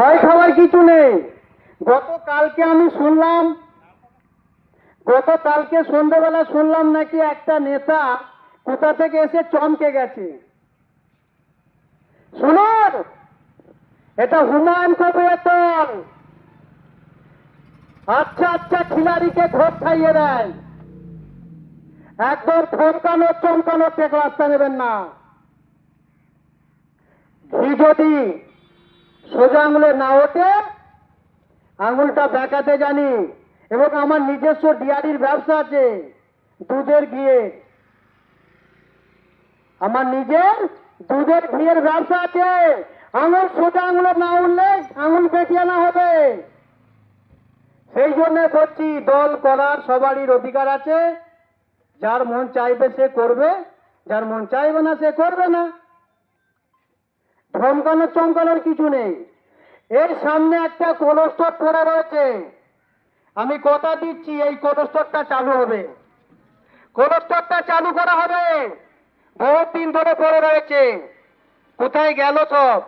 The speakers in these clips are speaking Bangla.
ভয় খাওয়ার কিছু নেই। গতকালকে আমি শুনলাম, গতকালকে সন্ধ্যাবেলা শুনলাম নাকি একটা নেতা কোথা থেকে এসে চমকে গেছে। শুনুন, এটা হুমায়ুন কবিরের দল। আচ্ছা আচ্ছা খিলাড়িকে ভোট খাইয়ে দেয়। একদম থমকানো চমকানো টেক রাস্তা নেবেন না। ঘি যদি সোজা আঙুলে না ওঠে, আঙুলটা বেঁকাতে জানি। এবং আমার নিজস্ব ডিয়ারির ব্যবসা আছে, দুধের ঘিয়ে। আমার নিজের দুধের ঘিয়ের ব্যবসা আছে। আঙুল সোজা আঙুলে না উঠলে আঙুল বেঁকিয়ে না হবে। সেই জন্য বলছি, দল করার সবারই অধিকার আছে। যার মন চাইবে সে করবে, যার মন চাইবে না সে করবে না। ধমকানো চমকানোর কিছু নেই। এর সামনে একটা কোলস্টর পড়ে রয়েছে। আমি কথা দিচ্ছি, এই কোলস্টরটা চালু হবে। কোলস্টরটা চালু করা হবে। বহুত দিন ধরে পড়ে রয়েছে, কোথায় গেল সব?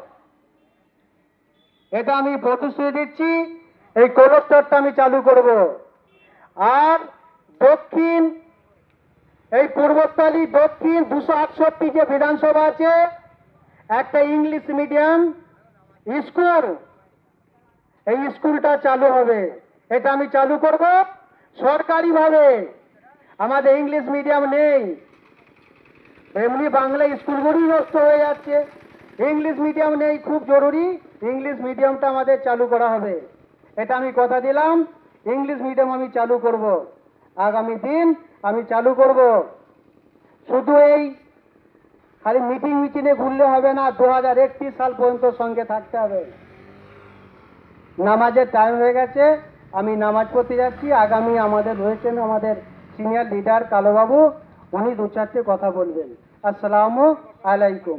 এটা আমি প্রতিশ্রুতি দিচ্ছি, এই কোলস্টরটা আমি চালু করব। আর দক্ষিণ, এই পূর্বস্থলী দক্ষিণ 268 যে বিধানসভা আছে, একটা ইংলিশ মিডিয়াম স্কুল, এই স্কুলটা চালু হবে। এটা আমি চালু করব সরকারিভাবে। আমাদের ইংলিশ মিডিয়াম নেই, এমনি বাংলা স্কুলগুলোই নষ্ট হয়ে যাচ্ছে। ইংলিশ মিডিয়াম নেই, খুব জরুরি ইংলিশ মিডিয়ামটা আমাদের চালু করা হবে। এটা আমি কথা দিলাম, ইংলিশ মিডিয়াম আমি চালু করব। আগামী দিন আমি চালু করব। শুধু এই খালি মিটিং মিটিংয়ে ঘুরলে হবে না, 2031 সাল পর্যন্ত সঙ্গে থাকতে হবে। নামাজের টাইম হয়ে গেছে, আমি নামাজ পড়তে যাচ্ছি। আগামী আমাদের রয়েছেন আমাদের সিনিয়র লিডার কালোবাবু, উনি দু চারটে কথা বলবেন। আসসালামু আলাইকুম।